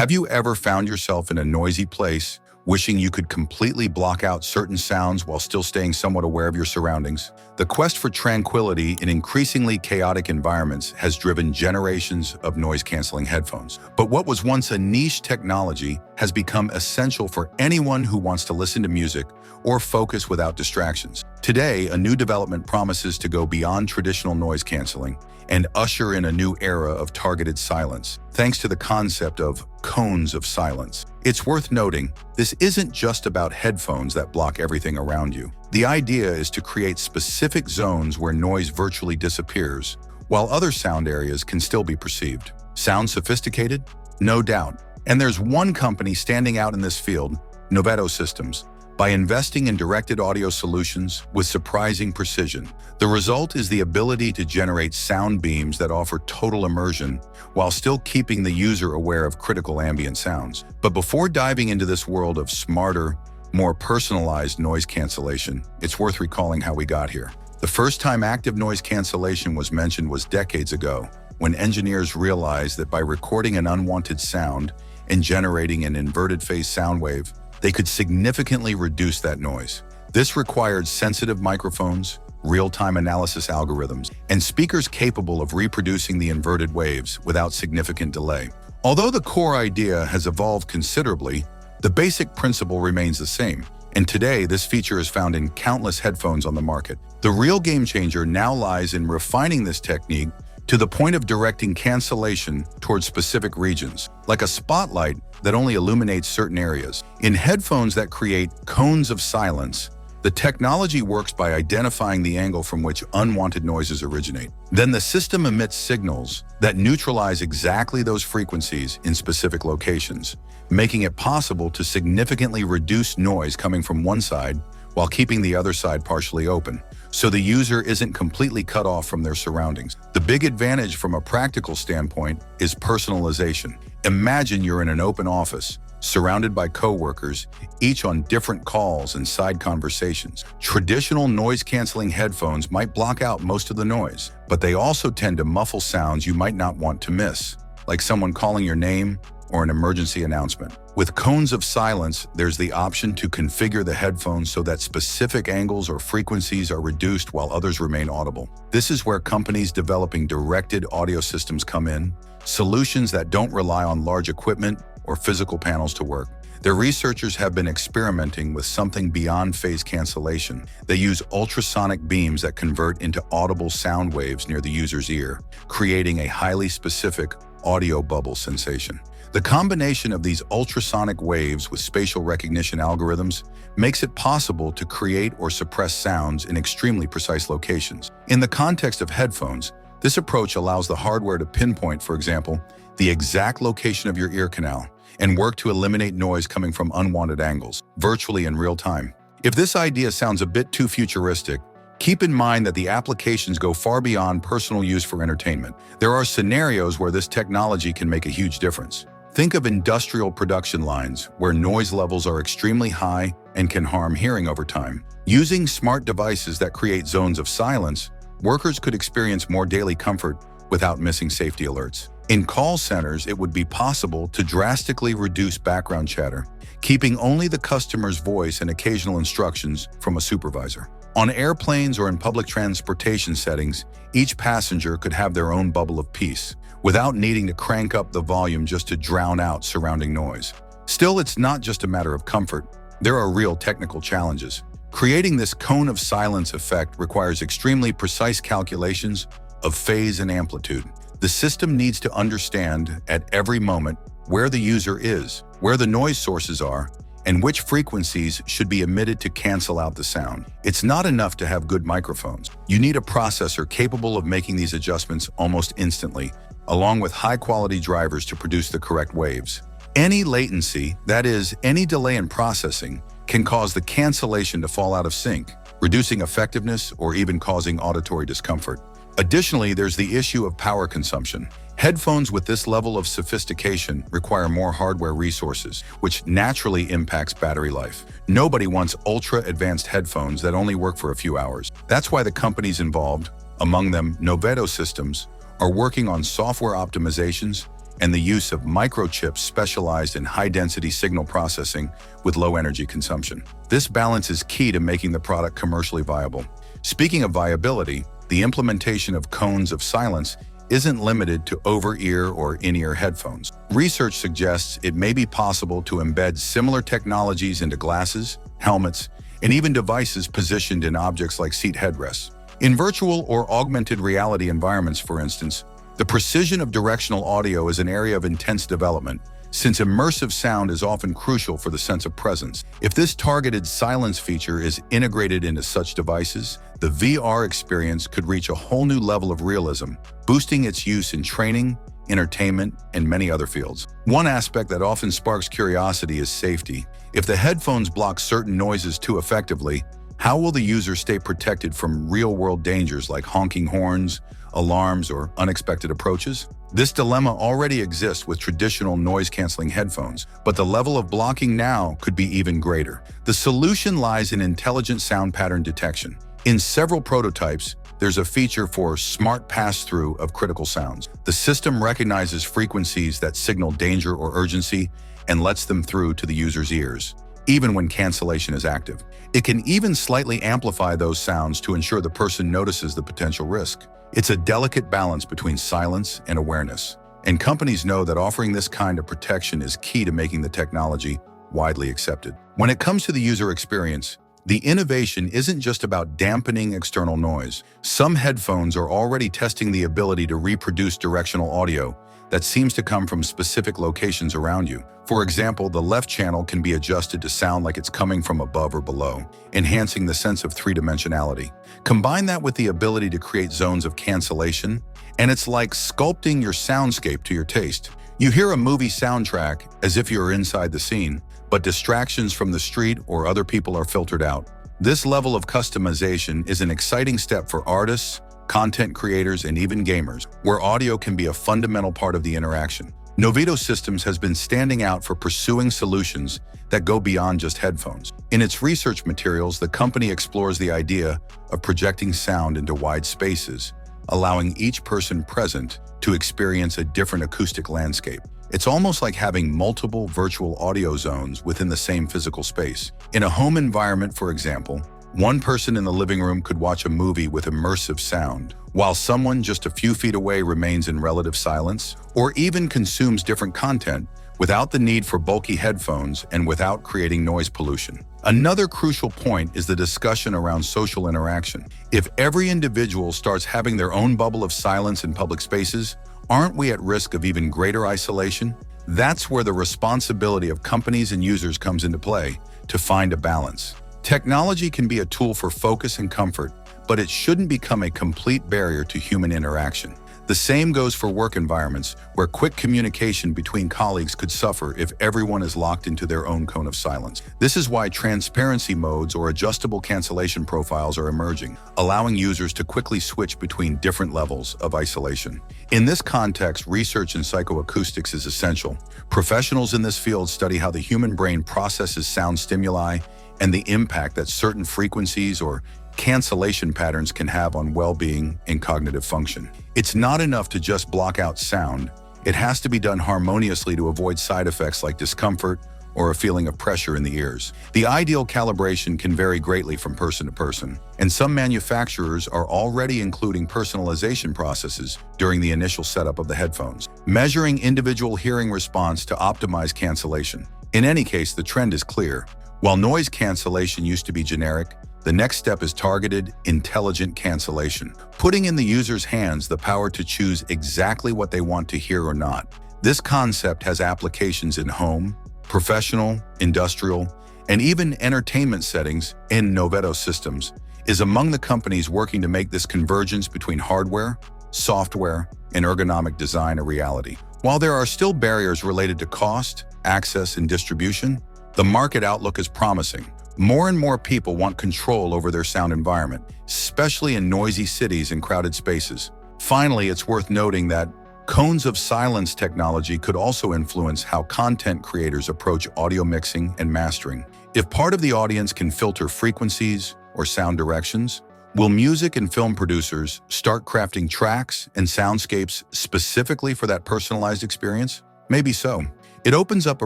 Have you ever found yourself in a noisy place, wishing you could completely block out certain sounds while still staying somewhat aware of your surroundings? The quest for tranquility in increasingly chaotic environments has driven generations of noise-canceling headphones. But what was once a niche technology has become essential for anyone who wants to listen to music or focus without distractions. Today, a new development promises to go beyond traditional noise canceling and usher in a new era of targeted silence, thanks to the concept of cones of silence. It's worth noting, this isn't just about headphones that block everything around you. The idea is to create specific zones where noise virtually disappears, while other sound areas can still be perceived. Sound sophisticated? No doubt. And there's one company standing out in this field, Novedo Systems, by investing in directed audio solutions with surprising precision. The result is the ability to generate sound beams that offer total immersion while still keeping the user aware of critical ambient sounds. But before diving into this world of smarter, more personalized noise cancellation, it's worth recalling how we got here. The first time active noise cancellation was mentioned was decades ago, when engineers realized that by recording an unwanted sound and generating an inverted phase sound wave, they could significantly reduce that noise. This required sensitive microphones, real-time analysis algorithms, and speakers capable of reproducing the inverted waves without significant delay. Although the core idea has evolved considerably, the basic principle remains the same, and today this feature is found in countless headphones on the market. The real game changer now lies in refining this technique to the point of directing cancellation towards specific regions, like a spotlight that only illuminates certain areas. In headphones that create cones of silence, the technology works by identifying the angle from which unwanted noises originate. Then the system emits signals that neutralize exactly those frequencies in specific locations, making it possible to significantly reduce noise coming from one side while keeping the other side partially open, so the user isn't completely cut off from their surroundings. The big advantage from a practical standpoint is personalization. Imagine you're in an open office, surrounded by coworkers, each on different calls and side conversations. Traditional noise-canceling headphones might block out most of the noise, but they also tend to muffle sounds you might not want to miss, like someone calling your name or an emergency announcement. With cones of silence, there's the option to configure the headphones so that specific angles or frequencies are reduced while others remain audible. This is where companies developing directed audio systems come in, solutions that don't rely on large equipment or physical panels to work. Their researchers have been experimenting with something beyond phase cancellation. They use ultrasonic beams that convert into audible sound waves near the user's ear, creating a highly specific audio bubble sensation. The combination of these ultrasonic waves with spatial recognition algorithms makes it possible to create or suppress sounds in extremely precise locations. In the context of headphones, this approach allows the hardware to pinpoint, for example, the exact location of your ear canal and work to eliminate noise coming from unwanted angles, virtually in real time. If this idea sounds a bit too futuristic, keep in mind that the applications go far beyond personal use for entertainment. There are scenarios where this technology can make a huge difference. Think of industrial production lines where noise levels are extremely high and can harm hearing over time. Using smart devices that create zones of silence, workers could experience more daily comfort without missing safety alerts. In call centers, it would be possible to drastically reduce background chatter, keeping only the customer's voice and occasional instructions from a supervisor. On airplanes or in public transportation settings, each passenger could have their own bubble of peace, without needing to crank up the volume just to drown out surrounding noise. Still, it's not just a matter of comfort. There are real technical challenges. Creating this cone of silence effect requires extremely precise calculations of phase and amplitude. The system needs to understand at every moment where the user is, where the noise sources are, and which frequencies should be emitted to cancel out the sound. It's not enough to have good microphones. You need a processor capable of making these adjustments almost instantly, along with high-quality drivers to produce the correct waves. Any latency, that is, any delay in processing, can cause the cancellation to fall out of sync, reducing effectiveness or even causing auditory discomfort. Additionally, there's the issue of power consumption. Headphones with this level of sophistication require more hardware resources, which naturally impacts battery life. Nobody wants ultra-advanced headphones that only work for a few hours. That's why the companies involved, among them Novedo Systems, are working on software optimizations and the use of microchips specialized in high-density signal processing with low energy consumption. This balance is key to making the product commercially viable. Speaking of viability, the implementation of cones of silence isn't limited to over-ear or in-ear headphones. Research suggests it may be possible to embed similar technologies into glasses, helmets, and even devices positioned in objects like seat headrests. In virtual or augmented reality environments, for instance, the precision of directional audio is an area of intense development, since immersive sound is often crucial for the sense of presence. If this targeted silence feature is integrated into such devices, the VR experience could reach a whole new level of realism, boosting its use in training, entertainment, and many other fields. One aspect that often sparks curiosity is safety. If the headphones block certain noises too effectively, how will the user stay protected from real-world dangers like honking horns, alarms, or unexpected approaches? This dilemma already exists with traditional noise-canceling headphones, but the level of blocking now could be even greater. The solution lies in intelligent sound pattern detection. In several prototypes, there's a feature for smart pass-through of critical sounds. The system recognizes frequencies that signal danger or urgency and lets them through to the user's ears, even when cancellation is active. It can even slightly amplify those sounds to ensure the person notices the potential risk. It's a delicate balance between silence and awareness, and companies know that offering this kind of protection is key to making the technology widely accepted. When it comes to the user experience, the innovation isn't just about dampening external noise. Some headphones are already testing the ability to reproduce directional audio that seems to come from specific locations around you. For example, the left channel can be adjusted to sound like it's coming from above or below, enhancing the sense of three-dimensionality. Combine that with the ability to create zones of cancellation, and it's like sculpting your soundscape to your taste. You hear a movie soundtrack as if you're inside the scene, but distractions from the street or other people are filtered out. This level of customization is an exciting step for artists, content creators, and even gamers, where audio can be a fundamental part of the interaction. Novito Systems has been standing out for pursuing solutions that go beyond just headphones. In its research materials, the company explores the idea of projecting sound into wide spaces, allowing each person present to experience a different acoustic landscape. It's almost like having multiple virtual audio zones within the same physical space. In a home environment, for example, one person in the living room could watch a movie with immersive sound, while someone just a few feet away remains in relative silence, or even consumes different content without the need for bulky headphones and without creating noise pollution. Another crucial point is the discussion around social interaction. If every individual starts having their own bubble of silence in public spaces, aren't we at risk of even greater isolation? That's where the responsibility of companies and users comes into play, to find a balance. Technology can be a tool for focus and comfort, but it shouldn't become a complete barrier to human interaction. The same goes for work environments, where quick communication between colleagues could suffer if everyone is locked into their own cone of silence. This is why transparency modes or adjustable cancellation profiles are emerging, allowing users to quickly switch between different levels of isolation. In this context, research in psychoacoustics is essential. Professionals in this field study how the human brain processes sound stimuli and the impact that certain frequencies or cancellation patterns can have on well-being and cognitive function. It's not enough to just block out sound. It has to be done harmoniously to avoid side effects like discomfort or a feeling of pressure in the ears. The ideal calibration can vary greatly from person to person, and some manufacturers are already including personalization processes during the initial setup of the headphones, measuring individual hearing response to optimize cancellation. In any case, the trend is clear. While noise cancellation used to be generic, the next step is targeted, intelligent cancellation, putting in the user's hands the power to choose exactly what they want to hear or not. This concept has applications in home, professional, industrial, and even entertainment settings. In Novito Systems is among the companies working to make this convergence between hardware, software, and ergonomic design a reality. While there are still barriers related to cost, access, and distribution, the market outlook is promising. More and more people want control over their sound environment, especially in noisy cities and crowded spaces. Finally, it's worth noting that cones of silence technology could also influence how content creators approach audio mixing and mastering. If part of the audience can filter frequencies or sound directions, Will music and film producers start crafting tracks and soundscapes specifically for that personalized experience? Maybe so. It opens up a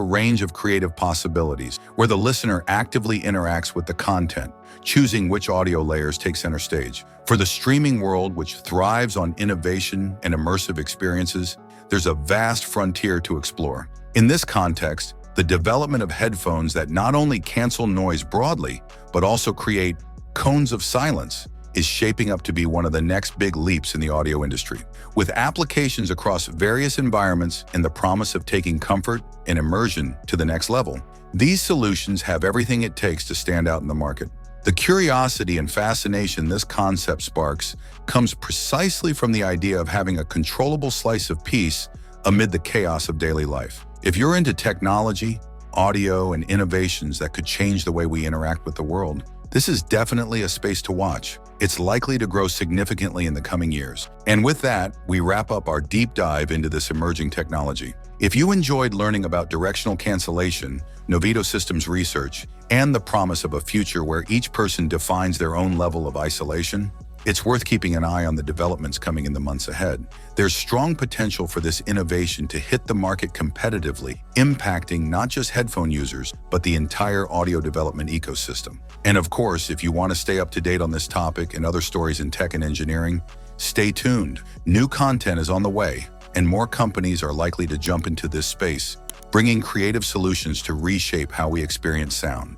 range of creative possibilities where the listener actively interacts with the content, choosing which audio layers take center stage. For the streaming world, which thrives on innovation and immersive experiences, there's a vast frontier to explore. In this context, the development of headphones that not only cancel noise broadly, but also create cones of silence is shaping up to be one of the next big leaps in the audio industry. With applications across various environments and the promise of taking comfort and immersion to the next level, these solutions have everything it takes to stand out in the market. The curiosity and fascination this concept sparks comes precisely from the idea of having a controllable slice of peace amid the chaos of daily life. If you're into technology, audio, and innovations that could change the way we interact with the world, this is definitely a space to watch. It's likely to grow significantly in the coming years. And with that, we wrap up our deep dive into this emerging technology. If you enjoyed learning about directional cancellation, Novito Systems research, and the promise of a future where each person defines their own level of isolation, it's worth keeping an eye on the developments coming in the months ahead. There's strong potential for this innovation to hit the market competitively, impacting not just headphone users, but the entire audio development ecosystem. And of course, if you want to stay up to date on this topic and other stories in tech and engineering, stay tuned. New content is on the way, and more companies are likely to jump into this space, bringing creative solutions to reshape how we experience sound.